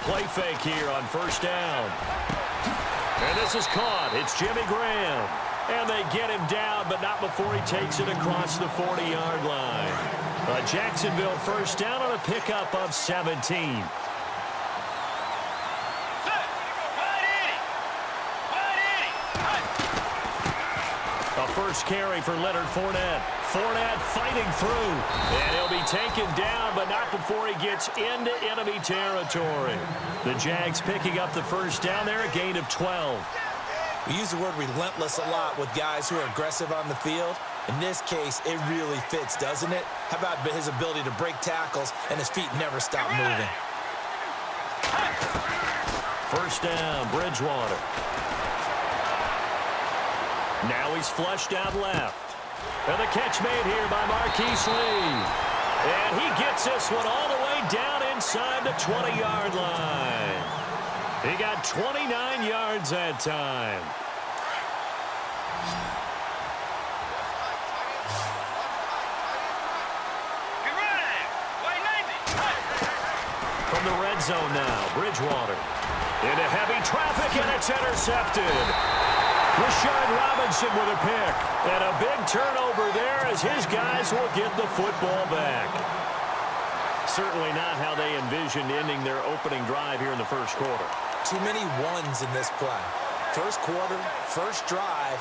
play fake here on first down. And this is caught. It's Jimmy Graham. And they get him down, but not before he takes it across the 40-yard line. A Jacksonville first down on a pickup of 17. A first carry for Leonard Fournette. Fournette fighting through. And he'll be taken down, but not before he gets into enemy territory. The Jags picking up the first down there, a gain of 12. We use the word relentless a lot with guys who are aggressive on the field. In this case, it really fits, doesn't it? How about his ability to break tackles and his feet never stop moving? First down, Bridgewater. Now he's flushed out left. And the catch made here by Marquise Lee. And he gets this one all the way down inside the 20-yard line. He got 29 yards that time. From the red zone now, Bridgewater. Into heavy traffic, and it's intercepted. Rashard Robinson with a pick. And a big turnover there as his guys will get the football back. Certainly not how they envisioned ending their opening drive here in the first quarter. Too many ones in this play. First quarter, first drive,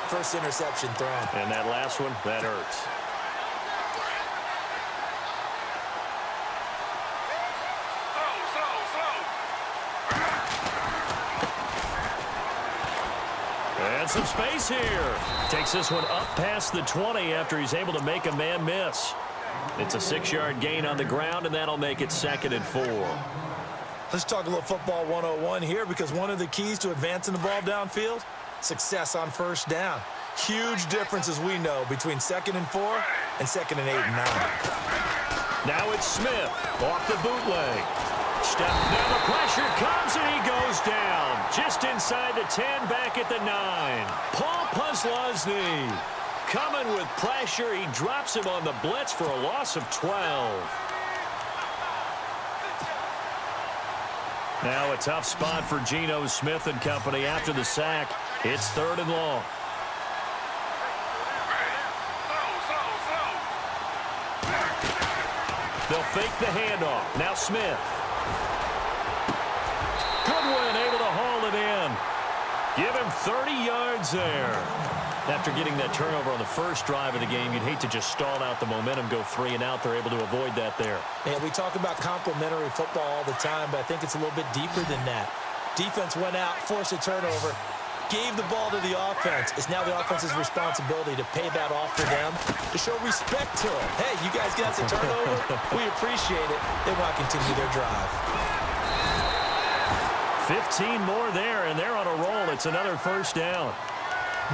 first interception thrown. And that last one, that hurts. And some space here. Takes this one up past the 20 after he's able to make a man miss. It's a 6-yard gain on the ground, and that'll make it 2nd and 4. Let's talk a little football 101 here, because one of the keys to advancing the ball downfield, success on first down. Huge difference, as we know, between 2nd and 4 and 2nd and 8 and 9. Now it's Smith off the bootleg. Step down, the pressure comes, and he goes down. Just inside the 10, back at the 9. Paul Posluszny coming with pressure. He drops him on the blitz for a loss of 12. Now a tough spot for Geno Smith and company after the sack. It's 3rd and long. They'll fake the handoff. Now Smith. Goodwin able to haul it in. Give him 30 yards there. After getting that turnover on the first drive of the game, you'd hate to just stall out the momentum, go 3 and out. They're able to avoid that there. Yeah, we talk about complementary football all the time, but I think it's a little bit deeper than that. Defense went out, forced a turnover, gave the ball to the offense. It's now the offense's responsibility to pay that off for them, to show respect to them. Hey, you guys got the turnover. We appreciate it. They want to continue their drive. 15 more there, and they're on a roll. It's another first down.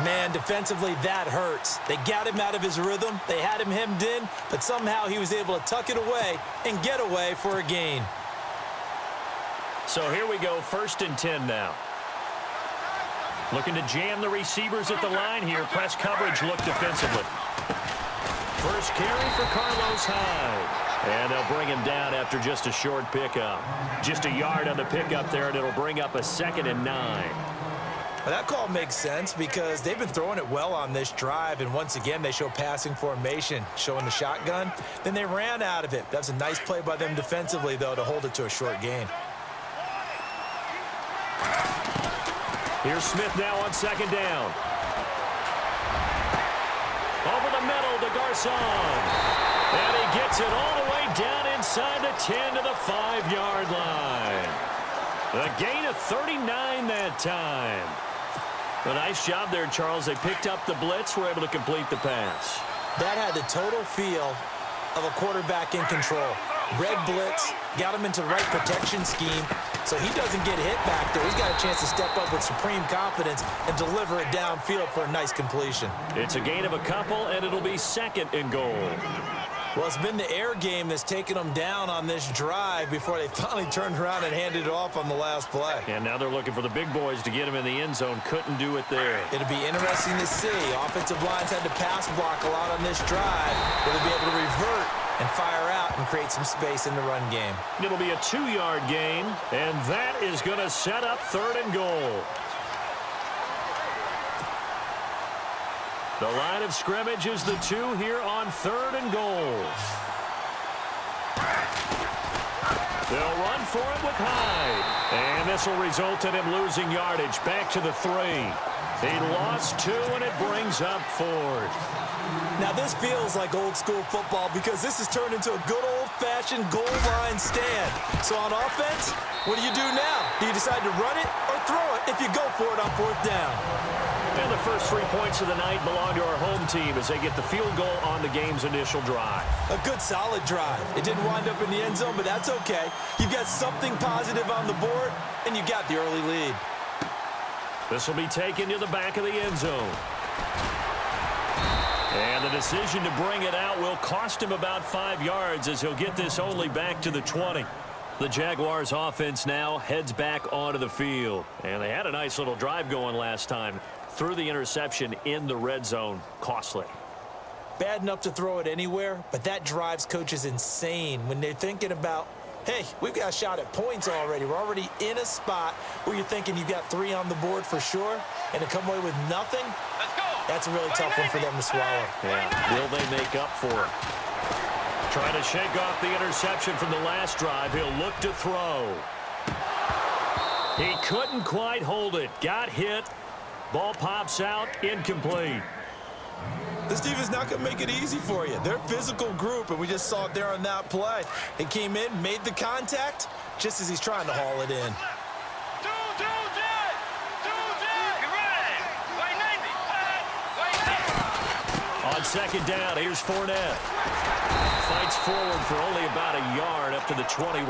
Man, defensively, that hurts. They got him out of his rhythm. They had him hemmed in, but somehow he was able to tuck it away and get away for a gain. So here we go, 1st and 10 now. Looking to jam the receivers at the line here. Press coverage look defensively. First carry for Carlos Hyde. And they'll bring him down after just a short pickup. Just a yard on the pickup there, and it'll bring up a 2nd and 9. Well, that call makes sense because they've been throwing it well on this drive, and once again they show passing formation, showing the shotgun. Then they ran out of it. That was a nice play by them defensively, though, to hold it to a short gain. Here's Smith now on 2nd down. Over the middle to Garcon. And he gets it all the way down inside the 10 to the 5-yard line. A gain of 39 that time. A nice job there, Charles. They picked up the blitz, were able to complete the pass. That had the total feel of a quarterback in control. Red blitz, got him into the right protection scheme, so he doesn't get hit back there. He's got a chance to step up with supreme confidence and deliver it downfield for a nice completion. It's a gain of a couple, and it'll be 2nd and goal. Well, it's been the air game that's taken them down on this drive before they finally turned around and handed it off on the last play. And now they're looking for the big boys to get him in the end zone. Couldn't do it there. It'll be interesting to see. Offensive lines had to pass block a lot on this drive. Will they be able to revert and fire out and create some space in the run game. It'll be a 2-yard gain, and that is going to set up 3rd and goal. The line of scrimmage is the 2 here on 3rd and goal. They'll run for it with Hyde. And this will result in him losing yardage back to the 3. He lost 2, and it brings up 4th. Now, this feels like old-school football because this has turned into a good old-fashioned goal line stand. So on offense, what do you do now? Do you decide to run it or throw it if you go for it on 4th down? And the first 3 points of the night belong to our home team as they get the field goal on the game's initial drive. A good, solid drive. It didn't wind up in the end zone, but that's okay. You've got something positive on the board, and you got the early lead. This will be taken to the back of the end zone. And the decision to bring it out will cost him about 5 yards as he'll get this only back to the 20. The Jaguars offense now heads back onto the field. And they had a nice little drive going last time. Threw the interception in the red zone. Costly. Bad enough to throw it anywhere, but that drives coaches insane when they're thinking about, hey, we've got a shot at points already. We're already in a spot where you're thinking you've got 3 on the board for sure, and to come away with nothing, that's a really tough one for them to swallow. Yeah, will they make up for it? Trying to shake off the interception from the last drive. He'll look to throw. He couldn't quite hold it. Got hit. Ball pops out. Incomplete. This defense is not going to make it easy for you. They're a physical group, and we just saw it there on that play. He came in, made the contact, just as he's trying to haul it in. On 2nd down, here's Fournette. Fights forward for only about a yard up to the 21.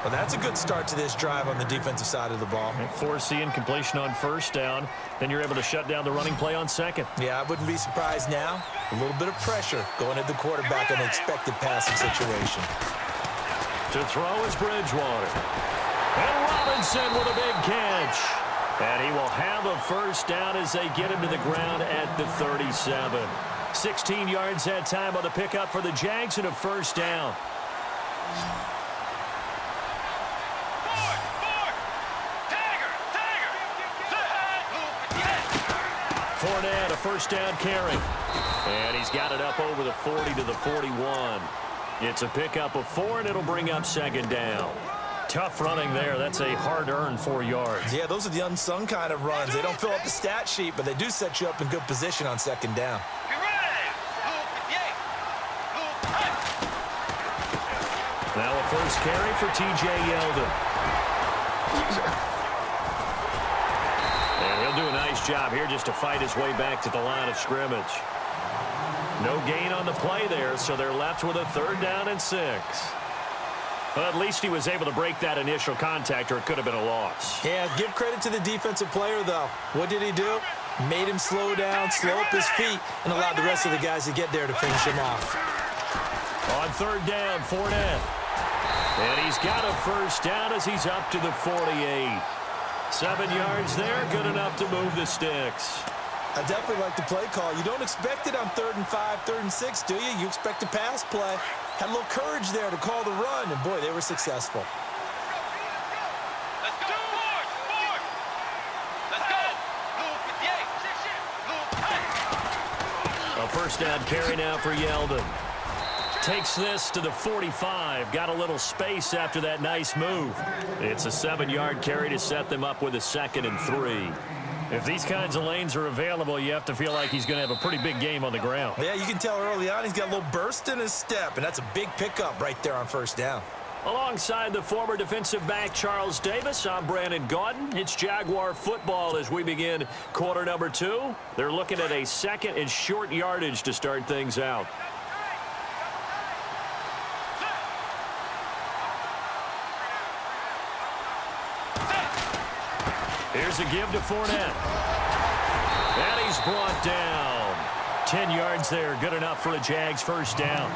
Well, that's a good start to this drive on the defensive side of the ball. And force the incompletion on 1st down. Then you're able to shut down the running play on 2nd. Yeah, I wouldn't be surprised now. A little bit of pressure going at the quarterback in an expected passing situation. To throw is Bridgewater. And Robinson with a big catch. And he will have a 1st down as they get him to the ground at the 37. 16 yards that time on the pickup for the Jags and a 1st down. Fournette, a 1st down carry. And he's got it up over the 40 to the 41. It's a pickup of 4, and it'll bring up 2nd down. Tough running there. That's a hard-earned 4 yards. Yeah, those are the unsung kind of runs. They don't fill up the stat sheet, but they do set you up in good position on 2nd down. Now a 1st carry for T.J. Yeldon. And he'll do a nice job here just to fight his way back to the line of scrimmage. No gain on the play there, so they're left with a 3rd down and 6. Well, at least he was able to break that initial contact, or it could have been a loss. Yeah, give credit to the defensive player, though. What did he do? Made him slow down, slow up his feet, and allowed the rest of the guys to get there to finish him off. On 3rd down, Fournette. And he's got a 1st down as he's up to the 48. 7 yards there, good enough to move the sticks. I definitely like the play call. You don't expect it on 3rd and 5, 3rd and 6, do you? You expect a pass play. Had a little courage there to call the run, and boy, they were successful. Let's go. Forward. Let's go. A 1st down carry now for Yeldon. Takes this to the 45. Got a little space after that nice move. It's a 7-yard carry to set them up with a 2nd and 3. If these kinds of lanes are available, you have to feel like he's going to have a pretty big game on the ground. Yeah, you can tell early on he's got a little burst in his step, and that's a big pickup right there on 1st down. Alongside the former defensive back Charles Davis, I'm Brandon Gaudin. It's Jaguar football as we begin quarter number 2. They're looking at a 2nd and short yardage to start things out. Here's a give to Fournette. And he's brought down. 10 yards there, good enough for a Jags 1st down.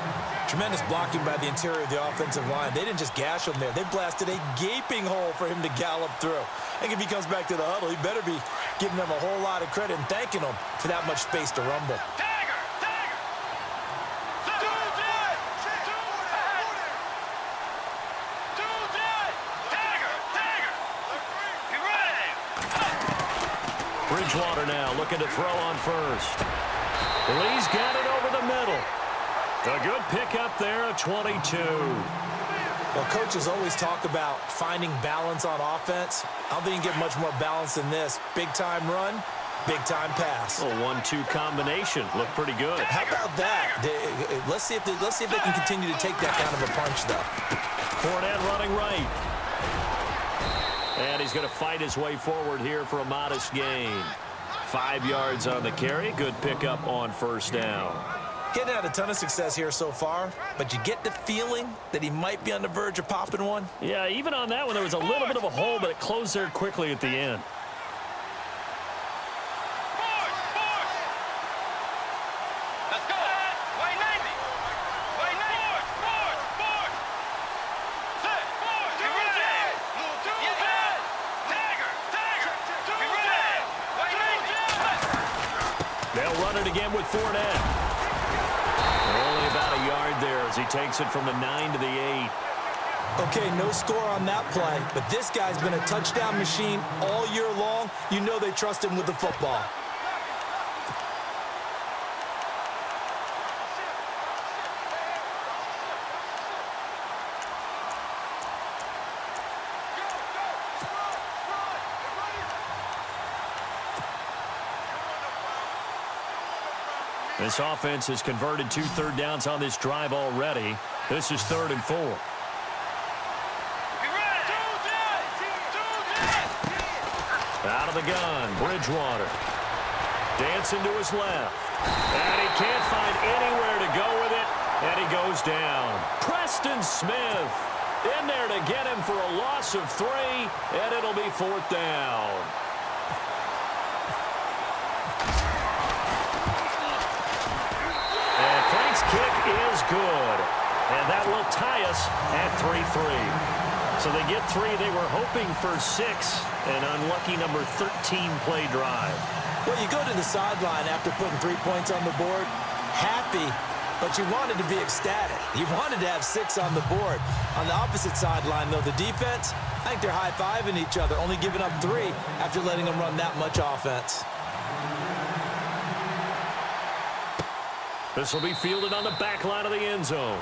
Tremendous blocking by the interior of the offensive line. They didn't just gash him there. They blasted a gaping hole for him to gallop through. I think if he comes back to the huddle, he better be giving them a whole lot of credit and thanking them for that much space to rumble. Bridgewater now looking to throw on first. Lee's got it over the middle. A good pickup there, a 22. Well, coaches always talk about finding balance on offense. I don't think you can get much more balance than this. Big-time run, big-time pass. A 1-2 combination. Looked pretty good. How about that? Let's see if they can continue to take that kind of a punch, though. Fournette running right. And he's going to fight his way forward here for a modest gain. 5 yards on the carry. Good pickup on first down. Getting had a ton of success here so far, but you get the feeling that he might be on the verge of popping one. Yeah, even on that one, there was a little bit of a hole, but it closed there quickly at the end. Let's go. Way 90. Way 90. Four. Set. Be ready. Get back. Dagger. Be ready. Way 90. They'll run it again with Fournette. Only about a yard there as he takes it from the 9 to the 8. Okay, no score on that play, but this guy's been a touchdown machine all year long. You know they trust him with the football. This offense has converted 2 third downs on this drive already. This is 3rd and 4. Be ready. Out of the gun, Bridgewater. Dancing to his left. And he can't find anywhere to go with it. And he goes down. Preston Smith in there to get him for a loss of 3. And it'll be 4th down. Frank's kick is good, and that will tie us at 3-3. So they get 3. They were hoping for 6, an unlucky number 13 play drive. Well, you go to the sideline after putting 3 points on the board, happy, but you wanted to be ecstatic. You wanted to have 6 on the board. On the opposite sideline, though, the defense, I think they're high-fiving each other, only giving up 3 after letting them run that much offense. This will be fielded on the back line of the end zone.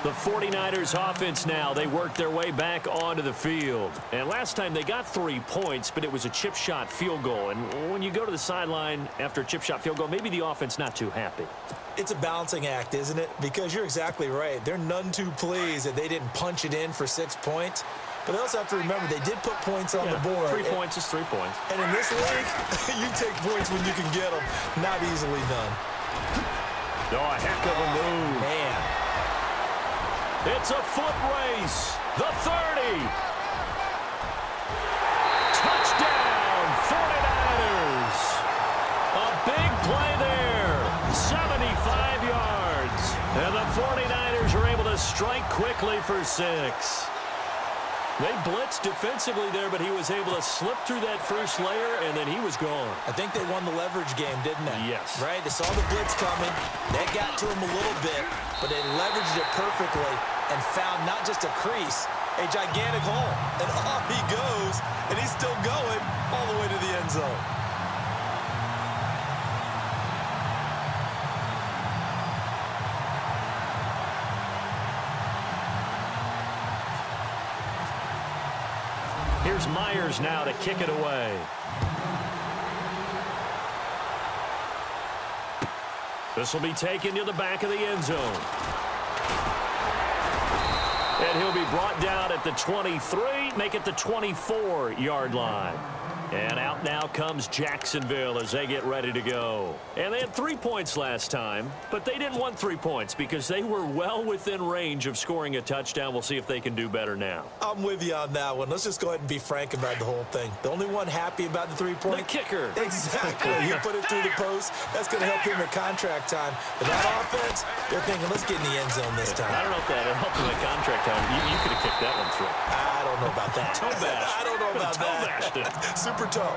The 49ers offense now, they work their way back onto the field. And last time they got 3 points, but it was a chip shot field goal. And when you go to the sideline after a chip shot field goal, maybe the offense not too happy. It's a balancing act, isn't it? Because you're exactly right. They're none too pleased that they didn't punch it in for 6 points. But they also have to remember they did put points on the board. 3 points is 3 points. And in this league, you take points when you can get them. Not easily done. Oh, a heck of a move. Man. It's a foot race. The 30. Touchdown, 49ers. A big play there. 75 yards. And the 49ers are able to strike quickly for 6. They blitzed defensively there, but he was able to slip through that first layer, and then he was gone. I think they won the leverage game, didn't they? Yes. Right? They saw the blitz coming. That got to him a little bit, but they leveraged it perfectly and found not just a crease, a gigantic hole. And off he goes, and he's still going all the way to the end zone. Here's Myers now to kick it away. This will be taken to the back of the end zone. And he'll be brought down at the 23, make it the 24-yard line. And out now comes Jacksonville as they get ready to go. And they had 3 points last time, but they didn't want 3 points because they were well within range of scoring a touchdown. We'll see if they can do better now. I'm with you on that one. Let's just go ahead and be frank about the whole thing. The only one happy about the 3 point. The kicker. Exactly. You put it through the post. That's going to help him at contract time. But that offense, they're thinking, let's get in the end zone this time. I don't know if that helped him at contract time. You could have kicked that one through. I don't know about that. Toe bash. I don't know about Toe that. bashed it. Super toe.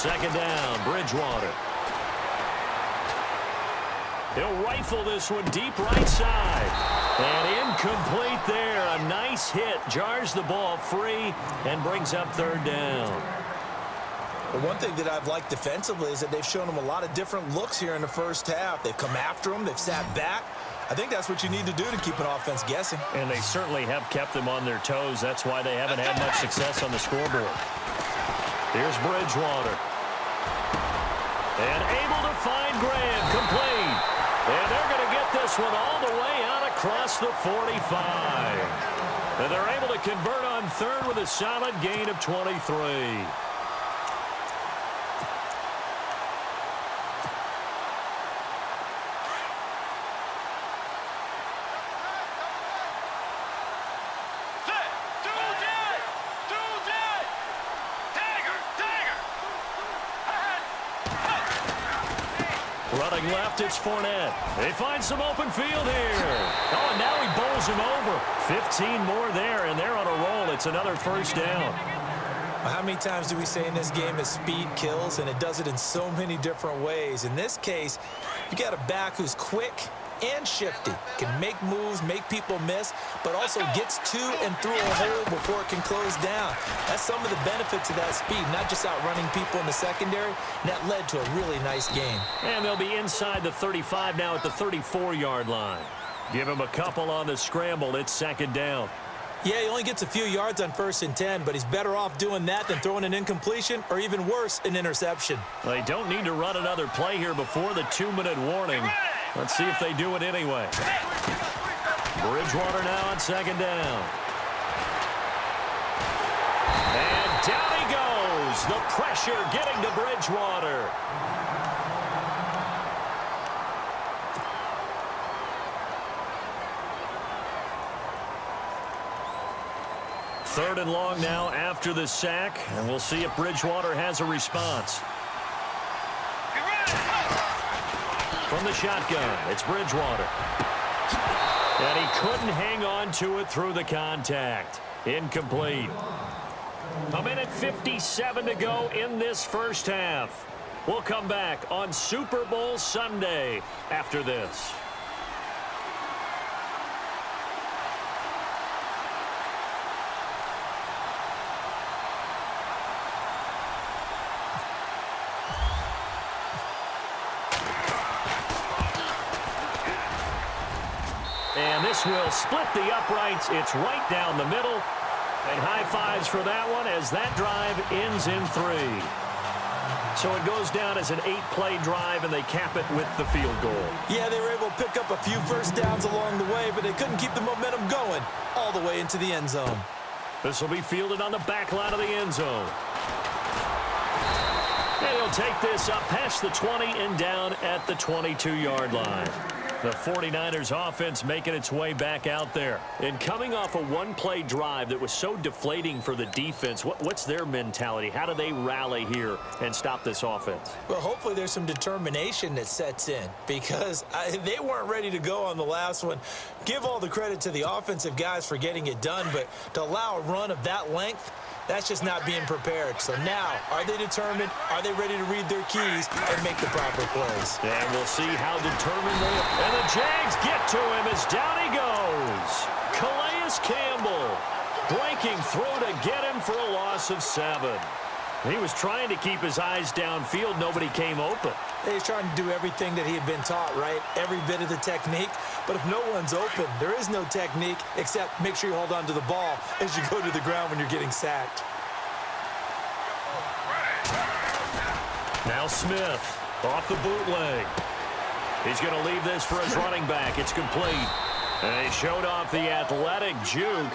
Second down, Bridgewater. He'll rifle this one deep right side. And incomplete there. A nice hit. Jars the ball free and brings up third down. Well, one thing that I've liked defensively is that they've shown them a lot of different looks here in the first half. They've come after them. They've sat back. I think that's what you need to do to keep an offense guessing. And they certainly have kept them on their toes. That's why they haven't had much success on the scoreboard. Here's Bridgewater. And able to find Graham. Complete. And they're going to get this one all the way out across the 45. And they're able to convert on third with a solid gain of 23. Running left, it's Fournette. They find some open field here. Oh, and now he bowls him over. 15 more there, and they're on a roll. It's another first down. How many times do we say in this game that speed kills, and it does it in so many different ways? In this case, you got a back who's quick and shifty, can make moves, make people miss, but also gets to and through a hole before it can close down. That's some of the benefits of that speed, not just outrunning people in the secondary, and that led to a really nice game. And they'll be inside the 35 now at the 34-yard line. Give him a couple on the scramble. It's second down. Yeah, he only gets a few yards on 1st and 10, but he's better off doing that than throwing an incompletion or even worse, an interception. They don't need to run another play here before the 2-minute warning. Let's see if they do it anyway. Bridgewater now on second down. And down he goes. The pressure getting to Bridgewater. Third and long now after the sack, and we'll see if Bridgewater has a response. From the shotgun, it's Bridgewater. And he couldn't hang on to it through the contact. Incomplete. A minute 57 to go in this first half. We'll come back on Super Bowl Sunday after this. And this will split the uprights. It's right down the middle. And high fives for that one as that drive ends in 3. So it goes down as an 8-play drive, and they cap it with the field goal. Yeah, they were able to pick up a few first downs along the way, but they couldn't keep the momentum going all the way into the end zone. This will be fielded on the back line of the end zone. And he'll take this up past the 20 and down at the 22-yard line. The 49ers offense making its way back out there. And coming off a one-play drive that was so deflating for the defense, what's their mentality? How do they rally here and stop this offense? Well, hopefully there's some determination that sets in because they weren't ready to go on the last one. Give all the credit to the offensive guys for getting it done, but to allow a run of that length, that's just not being prepared. So now, are they determined? Are they ready to read their keys and make the proper plays? And we'll see how determined they are. And the Jags get to him as down he goes. Calais Campbell breaking through to get him for a loss of 7. He was trying to keep his eyes downfield. Nobody came open. He's trying to do everything that he had been taught, right? Every bit of the technique. But if no one's open, there is no technique except make sure you hold on to the ball as you go to the ground when you're getting sacked. Now Smith off the bootleg. He's going to leave this for his running back. It's complete. And he showed off the athletic juke.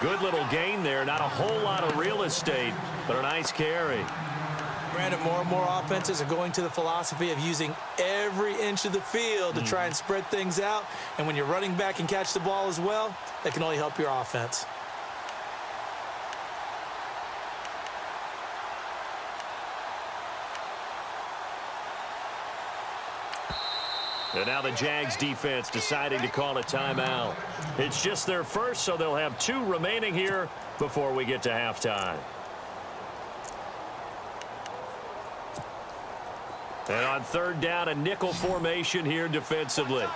Good little gain there. Not a whole lot of real estate, but a nice carry. Brandon, more and more offenses are going to the philosophy of using every inch of the field to try and spread things out. And when you're running back and catch the ball as well, that can only help your offense. And now the Jags defense deciding to call a timeout. It's just their first, so they'll have 2 remaining here before we get to halftime. And on third down, a nickel formation here defensively.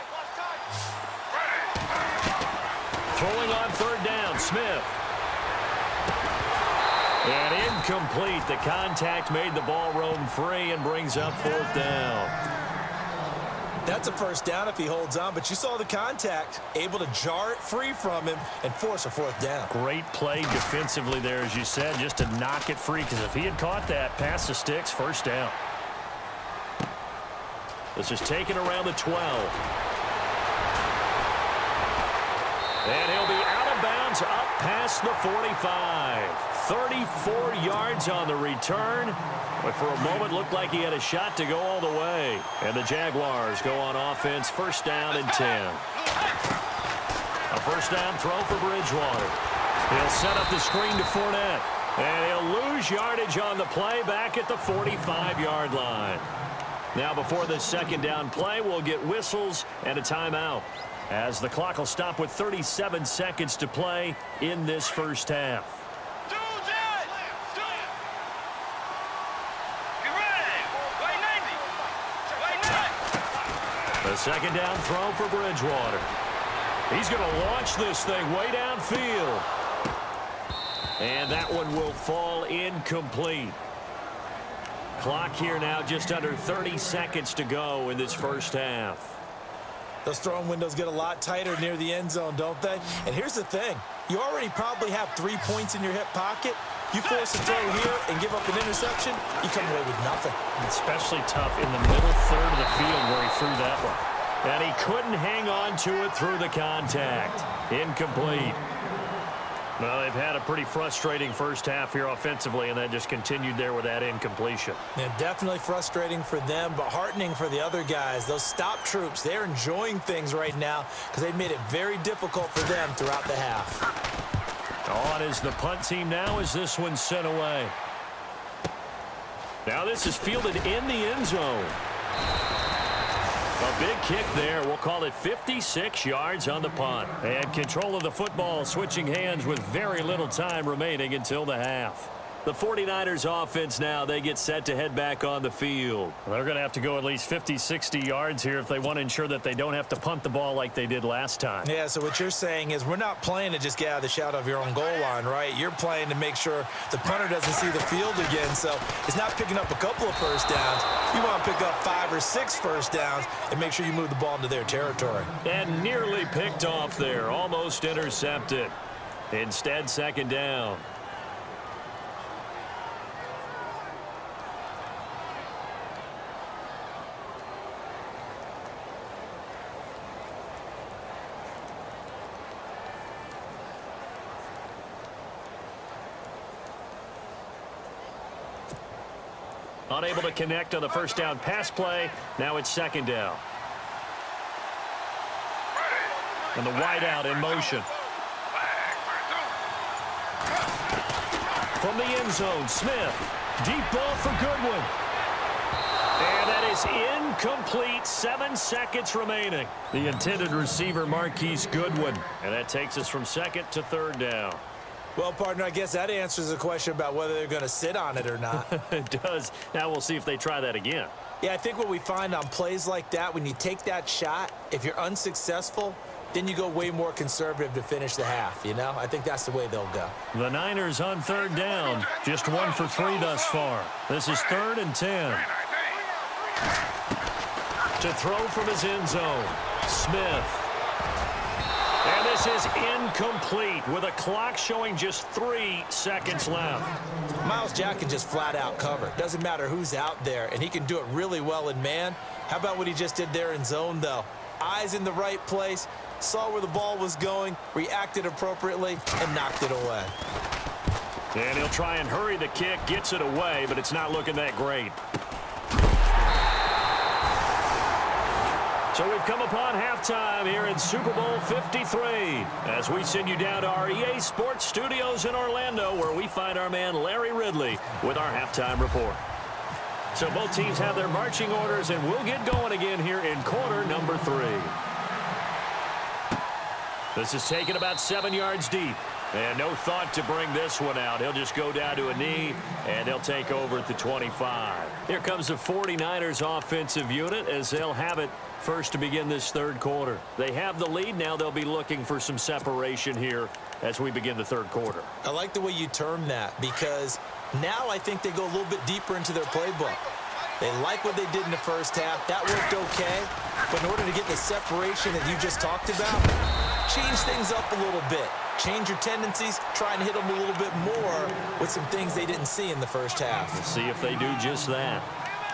Throwing on third down, Smith. And incomplete. The contact made the ball roam free and brings up fourth down. That's a first down if he holds on, but you saw the contact, able to jar it free from him and force a fourth down. Great play defensively there, as you said, just to knock it free, because if he had caught that, past the sticks, first down. This is taken around the 12. And he'll be out of bounds up past the 45. 34 yards on the return, but for a moment looked like he had a shot to go all the way. And the Jaguars go on offense, first down and 10. A first down throw for Bridgewater. He'll set up the screen to Fournette, and he'll lose yardage on the play back at the 45-yard line. Now before this second down play, we'll get whistles and a timeout, as the clock will stop with 37 seconds to play in this first half. The second down throw for Bridgewater. He's going to launch this thing way downfield. And that one will fall incomplete. Clock here now just under 30 seconds to go in this first half. Those throwing windows get a lot tighter near the end zone, don't they? And here's the thing. You already probably have 3 points in your hip pocket. You force a throw here and give up an interception, you come away with nothing. Especially tough in the middle third of the field where he threw that one. And he couldn't hang on to it through the contact. Incomplete. Well, they've had a pretty frustrating first half here offensively, and that just continued there with that incompletion. Yeah, definitely frustrating for them, but heartening for the other guys. Those stop troops, they're enjoying things right now because they've made it very difficult for them throughout the half. On is the punt team now as this one's sent away. Now this is fielded in the end zone. A big kick there. We'll call it 56 yards on the punt. And control of the football switching hands with very little time remaining until the half. The 49ers offense now, they get set to head back on the field. They're going to have to go at least 50, 60 yards here if they want to ensure that they don't have to punt the ball like they did last time. Yeah, so what you're saying is we're not playing to just get out of the shadow of your own goal line, right? You're playing to make sure the punter doesn't see the field again. So it's not picking up a couple of first downs. You want to pick up 5 or 6 first downs and make sure you move the ball into their territory. And nearly picked off there, almost intercepted. Instead, second down. Unable to connect on the first down pass play. Now it's second down. And the wideout in motion. From the end zone, Smith. Deep ball for Goodwin. And that is incomplete. 7 seconds remaining. The intended receiver, Marquise Goodwin. And that takes us from second to third down. Well, partner, I guess that answers the question about whether they're going to sit on it or not. It does. Now we'll see if they try that again. Yeah, I think what we find on plays like that, when you take that shot, if you're unsuccessful, then you go way more conservative to finish the half, you know? I think that's the way they'll go. The Niners on third down. Just 1 for 3 thus far. This is 3rd and 10. To throw from his end zone, Smith. And this is incomplete with a clock showing just 3 seconds left. Myles Jack can just flat out cover. Doesn't matter who's out there, and he can do it really well in man. How about what he just did there in zone, though? Eyes in the right place, saw where the ball was going, reacted appropriately, and knocked it away. And he'll try and hurry the kick, gets it away, but it's not looking that great. So we've come upon halftime here in Super Bowl 53 as we send you down to our EA Sports Studios in Orlando, where we find our man Larry Ridley with our halftime report. So both teams have their marching orders, and we'll get going again here in quarter number 3. This is taken about 7 yards deep. And no thought to bring this one out. He'll just go down to a knee, and they'll take over at the 25. Here comes the 49ers offensive unit as they'll have it first to begin this third quarter. They have the lead. Now they'll be looking for some separation here as we begin the third quarter. I like the way you term that because now I think they go a little bit deeper into their playbook. They like what they did in the first half. That worked okay. But in order to get the separation that you just talked about, change things up a little bit. Change your tendencies. Try and hit them a little bit more with some things they didn't see in the first half. Let's see if they do just that.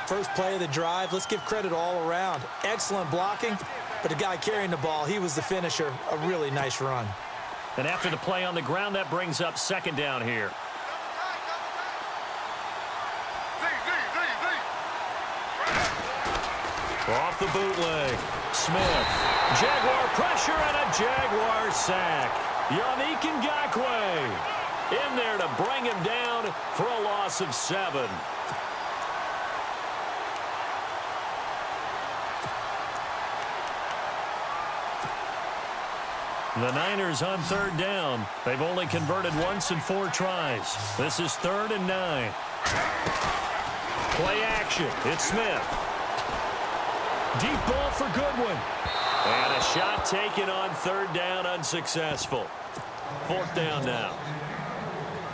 First play of the drive, let's give credit all around. Excellent blocking, but the guy carrying the ball, he was the finisher. A really nice run. And after the play on the ground, that brings up second down here. Off the bootleg. Smith. Jaguar pressure and a Jaguar sack. Yannick Ngakoue in there to bring him down for a loss of 7. The Niners on third down. They've only converted once in 4 tries. This is 3rd and 9. Play action. It's Smith. Deep ball for Goodwin. And a shot taken on 3rd down, unsuccessful. 4th down now.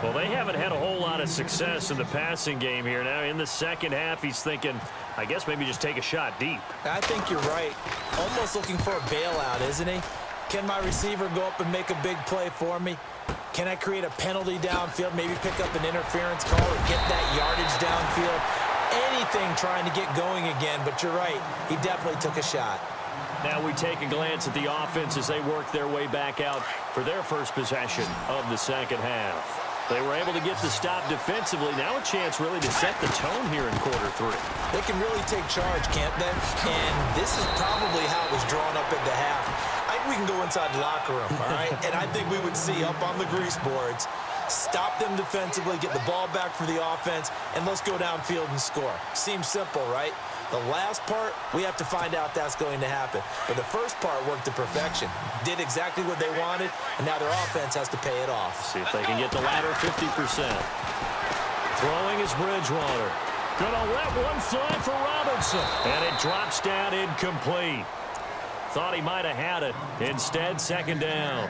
Well, they haven't had a whole lot of success in the passing game here. Now, in the second half, he's thinking, I guess maybe just take a shot deep. I think you're right. Almost looking for a bailout, isn't he? Can my receiver go up and make a big play for me? Can I create a penalty downfield, maybe pick up an interference call or get that yardage downfield? Anything trying to get going again, but you're right. He definitely took a shot. Now we take a glance at the offense as they work their way back out for their first possession of the second half. They were able to get the stop defensively. Now a chance really to set the tone here in quarter 3. They can really take charge, can't they? And this is probably how it was drawn up at the half. I think we can go inside the locker room, all right? And I think we would see up on the grease boards, stop them defensively, get the ball back for the offense, and let's go downfield and score. Seems simple, right? The last part, we have to find out that's going to happen. But the first part worked to perfection. Did exactly what they wanted, and now their offense has to pay it off. See if they can get the latter 50%. Throwing is Bridgewater. Gonna let one fly for Robinson. And it drops down incomplete. Thought he might have had it. Instead, second down.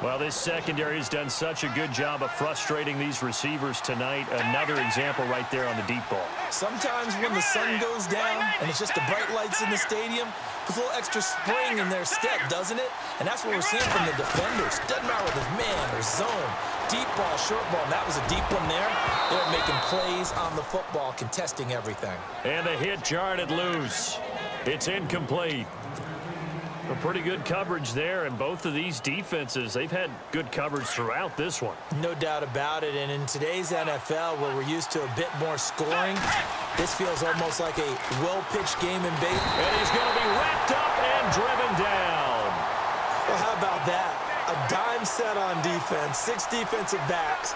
Well, this secondary has done such a good job of frustrating these receivers tonight. Another example right there on the deep ball. Sometimes when the sun goes down and it's just the bright lights in the stadium, puts a little extra spring in their step, doesn't it? And that's what we're seeing from the defenders. Doesn't matter whether it's man or zone, deep ball, short ball. And that was a deep one there. They're making plays on the football, contesting everything. And the hit jarred it loose. It's incomplete. A pretty good coverage there, and both of these defenses, they've had good coverage throughout this one. No doubt about it, and in today's NFL, where we're used to a bit more scoring, this feels almost like a well-pitched game in baseball. And he's going to be wrapped up and driven down. Well, how about that? A dime set on defense, 6 defensive backs.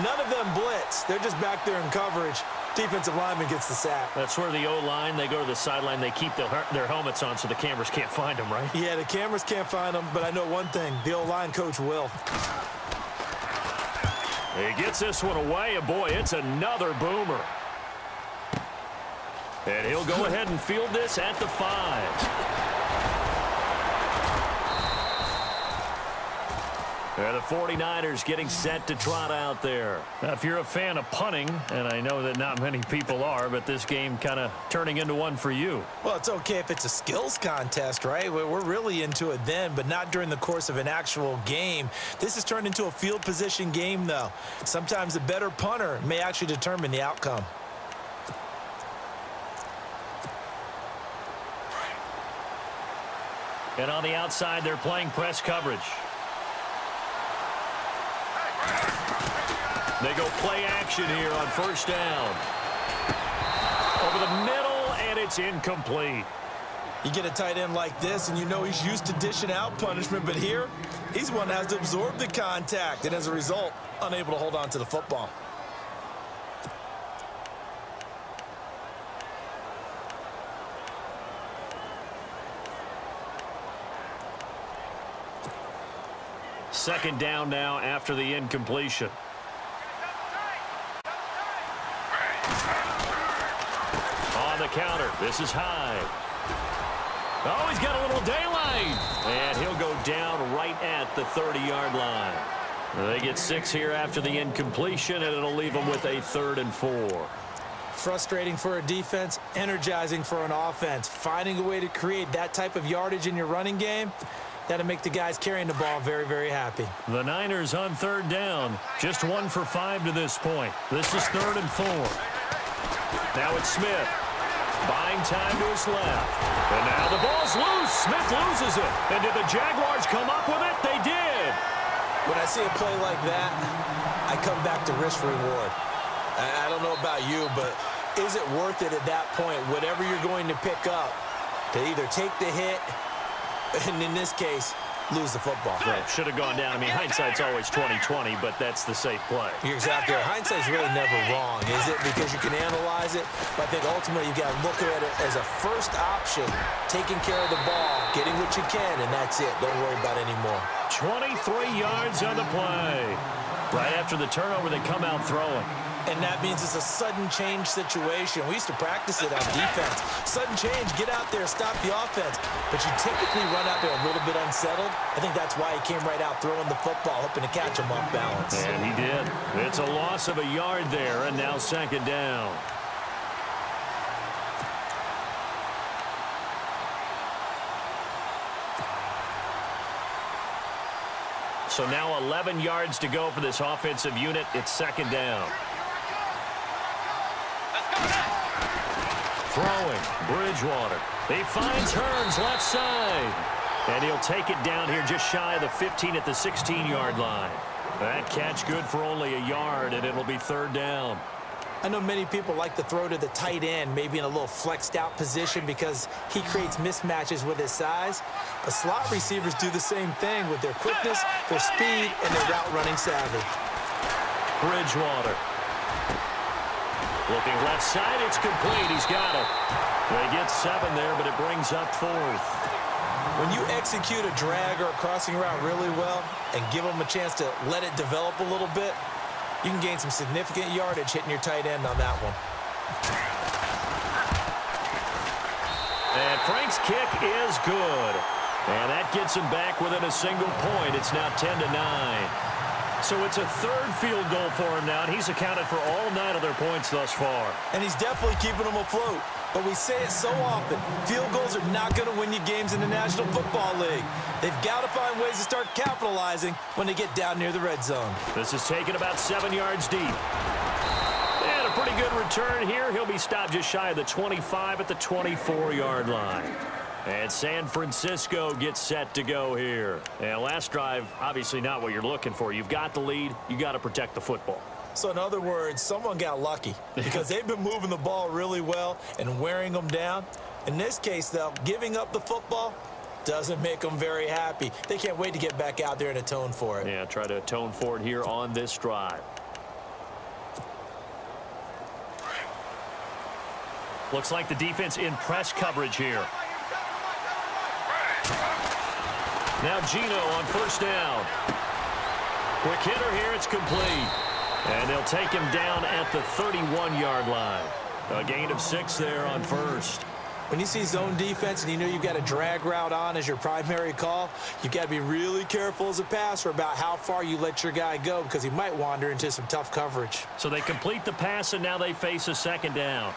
None of them blitz. They're just back there in coverage. Defensive lineman gets the sack. That's where the O-line, they go to the sideline, they keep their helmets on so the cameras can't find them, right? Yeah, the cameras can't find them, but I know one thing. The O-line coach will. He gets this one away, and boy, it's another boomer. And he'll go ahead and field this at the 5. And the 49ers getting set to trot out there. Now, if you're a fan of punting, and I know that not many people are, but this game kind of turning into one for you. Well, it's okay if it's a skills contest, right? We're really into it then, but not during the course of an actual game. This has turned into a field position game, though. Sometimes the better punter may actually determine the outcome. And on the outside, they're playing press coverage. They go play action here on first down. Over the middle, and it's incomplete. You get a tight end like this, and you know he's used to dishing out punishment, but here, he's one that has to absorb the contact, and as a result, unable to hold on to the football. second down now after the incompletion. On the counter, this is Hyde. Oh, he's got a little daylight. And he'll go down right at the 30-yard line. They get 6 here after the incompletion, and it'll leave them with a 3rd and 4. Frustrating for a defense, energizing for an offense. Finding a way to create that type of yardage in your running game, that'll make the guys carrying the ball very, very happy. The Niners on 3rd down. Just 1 for 5 to this point. This is 3rd and 4. Now it's Smith. Buying time to his left. And now the ball's loose. Smith loses it. And did the Jaguars come up with it? They did. When I see a play like that, I come back to risk reward. I don't know about you, but is it worth it at that point, whatever you're going to pick up, to either take the hit, and in this case, lose the football? Right. Should have gone down. I mean, hindsight's always 20/20, but that's the safe play. You're exactly right. Hindsight's really never wrong, is it? Because you can analyze it, but I think ultimately you got to look at it as a first option, taking care of the ball, getting what you can, and that's it. Don't worry about it anymore. 23 yards on the play. Right after the turnover, they come out throwing. And that means it's a sudden change situation. We used to practice it on defense. Sudden change, get out there, stop the offense. But you typically run out there a little bit unsettled. I think that's why he came right out throwing the football, hoping to catch him off balance. And he did. It's a loss of a yard there, and now 2nd down. So now 11 yards to go for this offensive unit. It's 2nd down. Throwing, Bridgewater. He finds Hearns left side. And he'll take it down here just shy of the 15 at the 16-yard line. That catch good for only a yard, and it'll be 3rd down. I know many people like to throw to the tight end, maybe in a little flexed out position because he creates mismatches with his size. But slot receivers do the same thing with their quickness, their speed, and their route running savvy. Bridgewater. Looking left side, it's complete. He's got it. They get 7 there, but it brings up 4th. When you execute a drag or a crossing route really well and give them a chance to let it develop a little bit, you can gain some significant yardage hitting your tight end on that one. And Frank's kick is good. And that gets him back within a single point. It's now 10-9. So it's a 3rd field goal for him now, and he's accounted for all 9 of their points thus far. And he's definitely keeping them afloat. But we say it so often, field goals are not going to win you games in the National Football League. They've got to find ways to start capitalizing when they get down near the red zone. This is taken about 7 yards deep. And a pretty good return here. He'll be stopped just shy of the 25 at the 24-yard line. And San Francisco gets set to go here. And last drive, obviously not what you're looking for. You've got the lead. You got to protect the football. So in other words, someone got lucky because they've been moving the ball really well and wearing them down. In this case, though, giving up the football doesn't make them very happy. They can't wait to get back out there and atone for it. Yeah, try to atone for it here on this drive. Looks like the defense in press coverage here. Now Geno on 1st down. Quick hitter here, it's complete. And they'll take him down at the 31-yard line. A gain of 6 there on 1st. When you see zone defense and you know you've got a drag route on as your primary call, you've got to be really careful as a passer about how far you let your guy go because he might wander into some tough coverage. So they complete the pass, and now they face a 2nd down.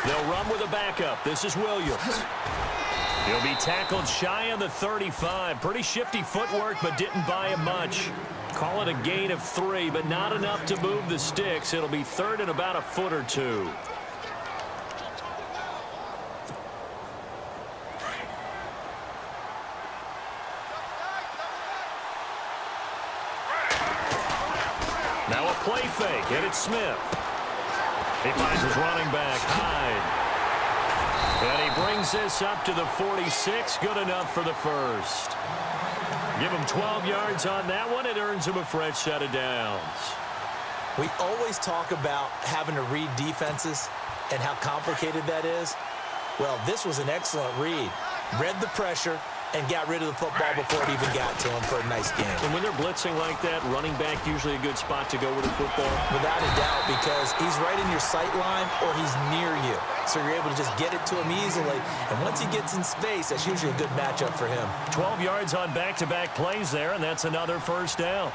They'll run with a backup. This is Williams. He'll be tackled shy of the 35. Pretty shifty footwork, but didn't buy him much. Call it a gain of 3, but not enough to move the sticks. It'll be 3rd and about a foot or 2. Now a play fake, and it's Smith. He finds his running back, Hyde. And he brings this up to the 46. Good enough for the 1st. Give him 12 yards on that one. It earns him a fresh set of downs. We always talk about having to read defenses and how complicated that is. Well, this was an excellent read. read the pressure, and got rid of the football before it even got to him for a nice game. And when they're blitzing like that, running back usually a good spot to go with the football. Without a doubt, because he's right in your sight line or he's near you. So you're able to just get it to him easily. And once he gets in space, that's usually a good matchup for him. 12 yards on back-to-back plays there, and that's another first down.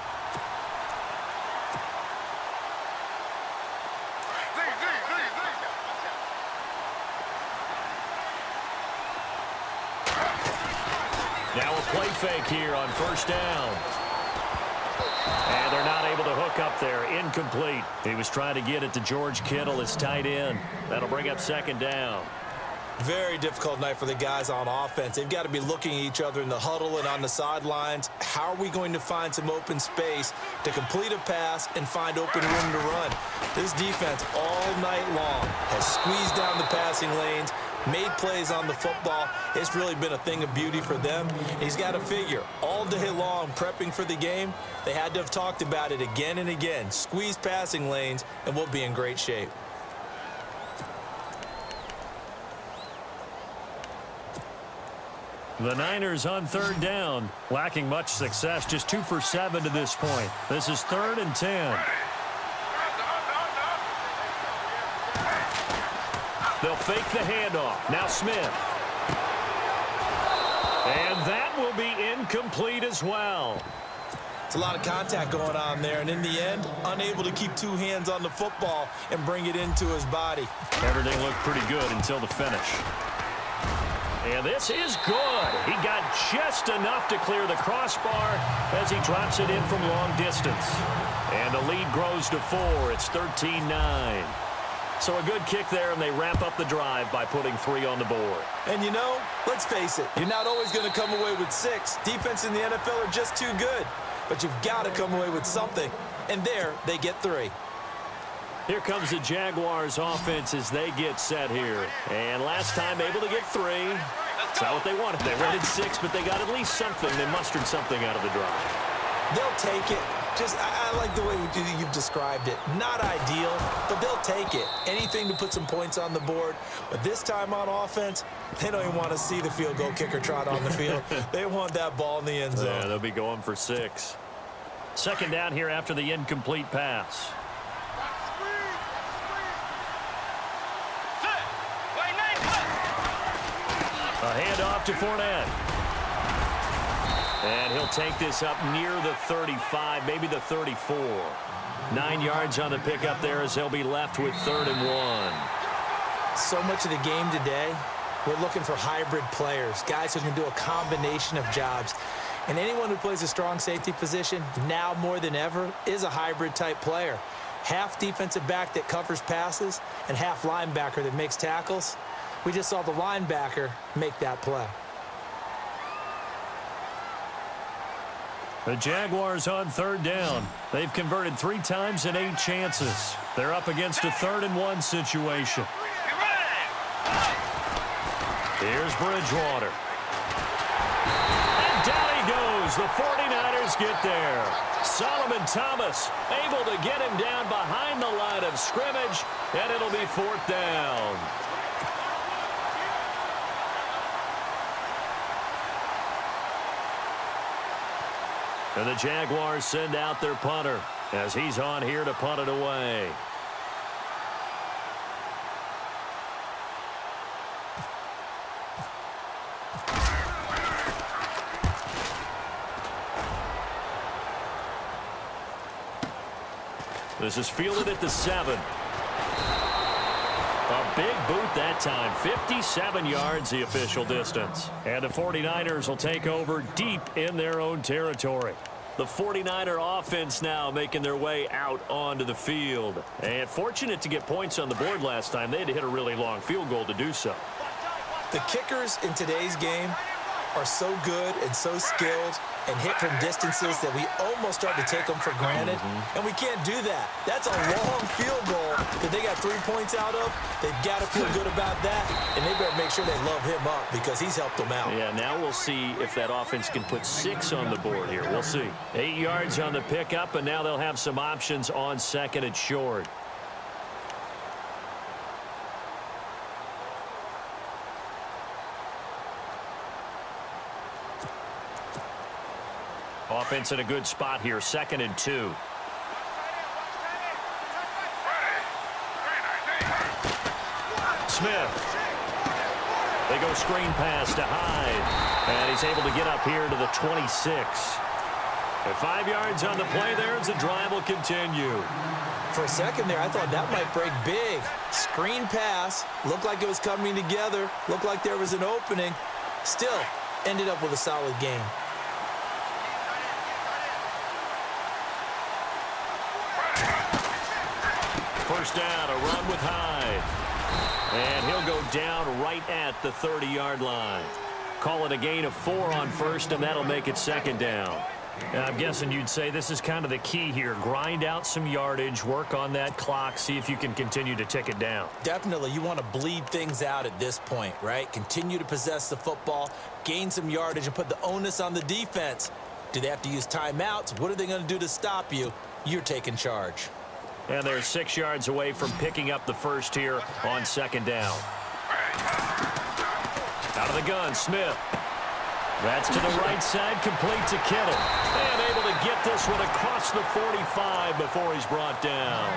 Now a play fake here on first down. And they're not able to hook up there. Incomplete. He was trying to get it to George Kittle, his tight end. That'll bring up second down. Very difficult night for the guys on offense. They've got to be looking at each other in the huddle and on the sidelines. How are we going to find some open space to complete a pass and find open room to run? This defense all night long has squeezed down the passing lanes, made plays on the football. It's really been a thing of beauty for them. He's got to figure, all day long prepping for the game, they had to have talked about it again and again. Squeeze passing lanes, and we'll be in great shape. The Niners on third down, lacking much success, just 2 for 7 to this point. This is 3rd and 10. They'll fake the handoff. Now Smith. And that will be incomplete as well. It's a lot of contact going on there, and in the end, unable to keep two hands on the football and bring it into his body. Everything looked pretty good until the finish. And this is good. He got just enough to clear the crossbar as he drops it in from long distance. And the lead grows to 4. It's 13-9. So a good kick there, and they wrap up the drive by putting 3 on the board. And you know, let's face it, you're not always going to come away with 6. Defense in the NFL are just too good. But you've got to come away with something. And there, they get 3. Here comes the Jaguars offense as they get set here. And last time able to get 3. That's not what they wanted. They wanted 6, but they got at least something. They mustered something out of the drive. They'll take it. Just, I like the way you've described it. Not ideal, but they'll take it. Anything to put some points on the board. But this time on offense, they don't even want to see the field goal kicker trot on the field. They want that ball in the end zone. Yeah, they'll be going for 6. Second down here after the incomplete pass. A handoff to Fournette. And he'll take this up near the 35, maybe the 34. 9 yards on the pickup there as they'll be left with 3rd and 1. So much of the game today, we're looking for hybrid players, guys who can do a combination of jobs. And anyone who plays a strong safety position, now more than ever, is a hybrid type player. Half defensive back that covers passes and half linebacker that makes tackles. We just saw the linebacker make that play. The Jaguars on 3rd down. They've converted 3 times in 8 chances. They're up against a 3rd and 1 situation. Here's Bridgewater. And down he goes. The 49ers get there. Solomon Thomas able to get him down behind the line of scrimmage, and it'll be 4th down. And the Jaguars send out their punter as he's on here to punt it away. This is fielded at the 7. A big boot that time. 57 yards the official distance. And the 49ers will take over deep in their own territory. The 49er offense now making their way out onto the field. And fortunate to get points on the board last time. They had to hit a really long field goal to do so. The kickers in today's game are so good and so skilled and hit from distances that we almost start to take them for granted. And we can't do that. That's a long field goal that they got 3 points out of. They've got to feel good about that, and they better make sure they love him up because he's helped them out. Yeah, now we'll see if that offense can put 6 on the board here. We'll see. 8 yards on the pickup, and now they'll have some options on 2nd and short. Offense in a good spot here, 2nd and 2. Smith. They go screen pass to Hyde. And he's able to get up here to the 26. And 5 yards on the play there as the drive will continue. For a second there, I thought that might break big. Screen pass. Looked like it was coming together. Looked like there was an opening. Still ended up with a solid game. First down, a run with Hyde. And he'll go down right at the 30-yard line. Call it a gain of 4 on first, and that'll make it 2nd down. And I'm guessing you'd say this is kind of the key here. Grind out some yardage, work on that clock, see if you can continue to tick it down. Definitely. You want to bleed things out at this point, right? Continue to possess the football, gain some yardage, and put the onus on the defense. Do they have to use timeouts? What are they going to do to stop you? You're taking charge. And they're 6 yards away from picking up the first here on 2nd down. Out of the gun, Smith. That's to the right side, complete to Kittle. And able to get this one across the 45 before he's brought down.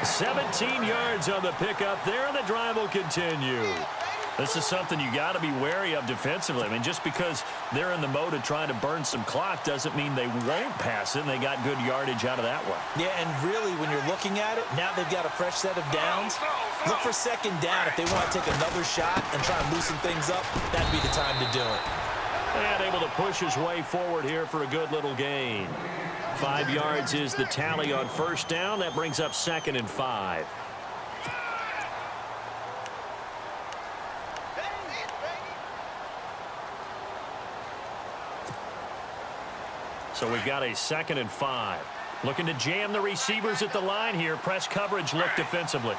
17 yards on the pickup there, and the drive will continue. This is something you got to be wary of defensively. I mean, just because they're in the mode of trying to burn some clock doesn't mean they won't pass it, and they got good yardage out of that one. Yeah, and really, when you're looking at it, now they've got a fresh set of downs. Look for 2nd down. If they want to take another shot and try and loosen things up, that'd be the time to do it. And able to push his way forward here for a good little gain. 5 yards is the tally on first down. That brings up 2nd and 5. So we've got a 2nd and 5. Looking to jam the receivers at the line here. Press coverage look defensively.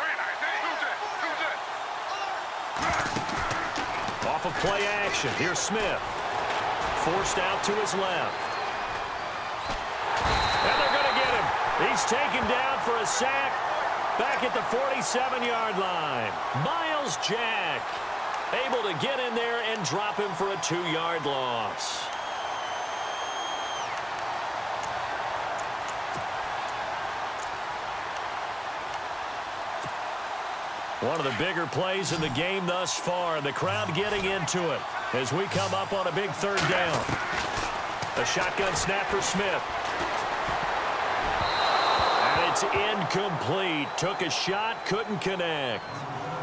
Off of play action. Here's Smith. Forced out to his left. And they're going to get him. He's taken down for a sack back at the 47-yard line. Miles Jack able to get in there and drop him for a 2-yard loss. One of the bigger plays in the game thus far. The crowd getting into it as we come up on a big 3rd down. A shotgun snap for Smith. And it's incomplete. Took a shot, couldn't connect.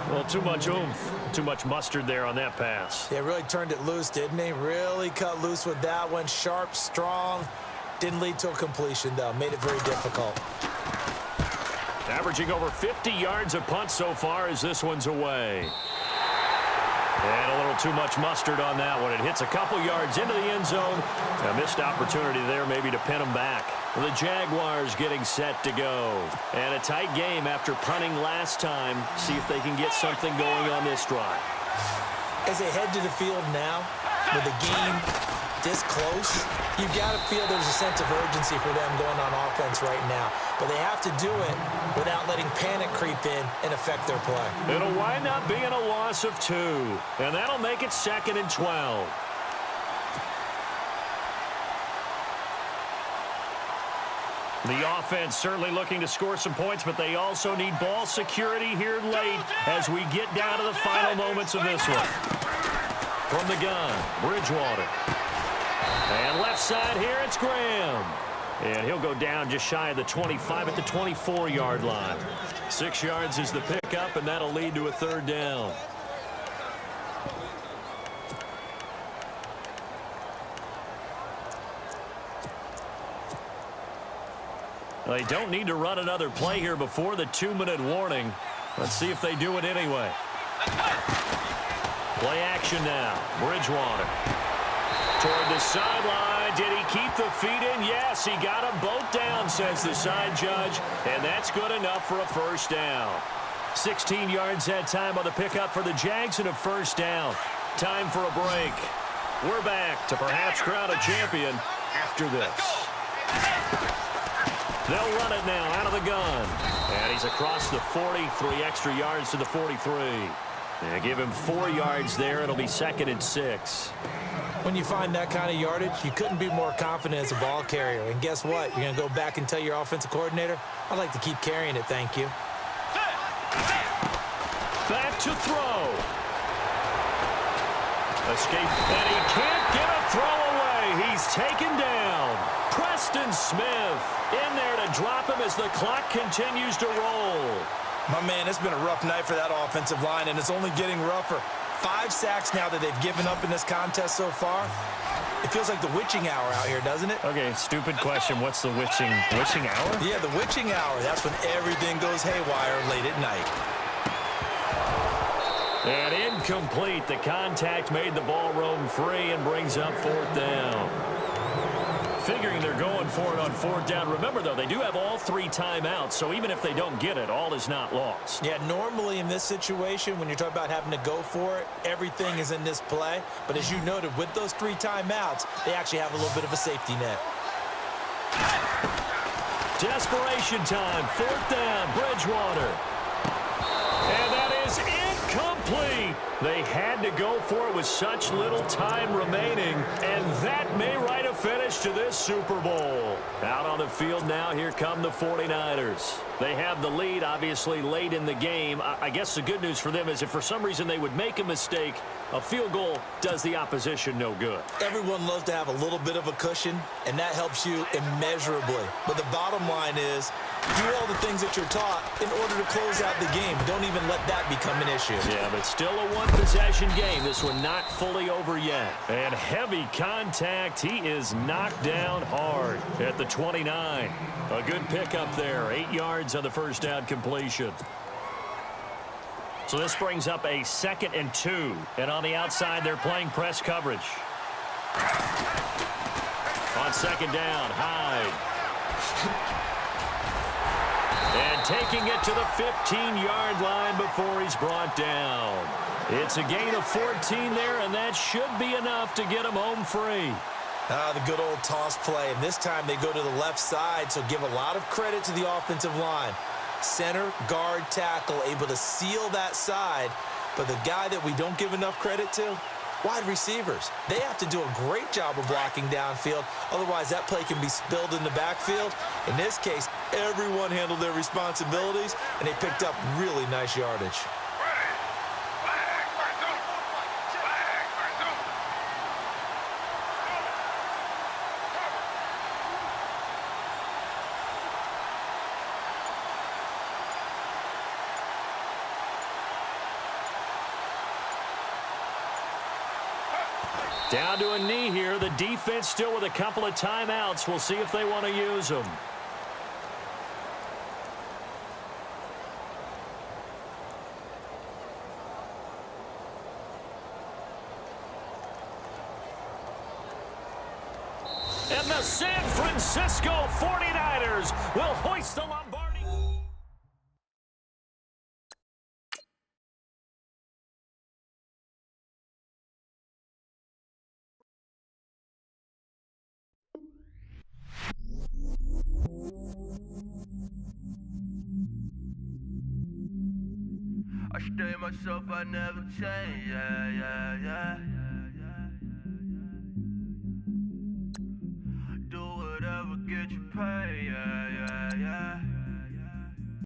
Well, too much oomph, too much mustard there on that pass. They really turned it loose, didn't they? Really cut loose with that one. Sharp, strong. Didn't lead to a completion, though. Made it very difficult. Averaging over 50 yards a punt so far as this one's away. And a little too much mustard on that one. It hits a couple yards into the end zone. A missed opportunity there maybe to pin them back. The Jaguars getting set to go. And a tight game after punting last time. See if they can get something going on this drive. As they head to the field now, with the game this close, you've got to feel there's a sense of urgency for them going on offense right now. But they have to do it without letting panic creep in and affect their play. It'll wind up being a loss of 2. And that'll make it 2nd and 12. The offense certainly looking to score some points, but they also need ball security here late as we get down to the final moments of this one. From the gun, Bridgewater. And left side here, it's Graham. And he'll go down just shy of the 25 at the 24-yard line. 6 yards is the pickup, and that'll lead to a 3rd down. They don't need to run another play here before the 2-minute warning. Let's see if they do it anyway. Play action now. Bridgewater. Toward the sideline. Did he keep the feet in? Yes, he got them both down, says the side judge. And that's good enough for a 1st down. 16 yards that time on the pickup for the Jags and a 1st down. Time for a break. We're back to perhaps crown a champion after this. They'll run it now out of the gun. And he's across the 40, 3 extra yards to the 43. They give him 4 yards there. It'll be 2nd and 6. When you find that kind of yardage, you couldn't be more confident as a ball carrier. And guess what? You're going to go back and tell your offensive coordinator, I'd like to keep carrying it, thank you. Back to throw. Escape, and he can't get a throw away. He's taken down. Preston Smith in there to drop him as the clock continues to roll. My man, it's been a rough night for that offensive line, and it's only getting rougher. 5 sacks now that they've given up in this contest so far. It feels like the witching hour out here, doesn't it? Okay, stupid question. What's the witching hour? Yeah, the witching hour. That's when everything goes haywire late at night. And incomplete. The contact made the ball roam free and brings up 4th down. Figuring they're going for it on 4th down. Remember, though, they do have all 3 timeouts, so even if they don't get it, all is not lost. Yeah, normally in this situation, when you're talking about having to go for it, everything is in this play. But as you noted, with those 3 timeouts, they actually have a little bit of a safety net. Desperation time. 4th down, Bridgewater. And that is incomplete. They had to go for it with such little time remaining, and that may write a finish to this Super Bowl. Out on the field now, here come the 49ers. They have the lead, obviously, late in the game. I guess the good news for them is if for some reason they would make a mistake, a field goal does the opposition no good. Everyone loves to have a little bit of a cushion, and that helps you immeasurably. But the bottom line is, do all the things that you're taught in order to close out the game. Don't even let that become an issue. Yeah, but still a one-possession game. This one not fully over yet. And heavy contact. He is knocked down hard at the 29. A good pickup there. 8 yards on the first down completion. So this brings up a 2nd and 2. And on the outside, they're playing press coverage. On 2nd down, Hyde. And taking it to the 15-yard line before he's brought down. It's a gain of 14 there, and that should be enough to get him home free. The good old toss play, and this time they go to the left side, so give a lot of credit to the offensive line. Center, guard, tackle, able to seal that side, but the guy that we don't give enough credit to, wide receivers. They have to do a great job of blocking downfield, otherwise that play can be spilled in the backfield. In this case, everyone handled their responsibilities, and they picked up really nice yardage. Down to a knee here. The defense still with a couple of timeouts. We'll see if they want to use them. And the San Francisco 49ers will hoist the Lombardi. I stay myself, I never change, yeah. Do whatever, get you paid, yeah.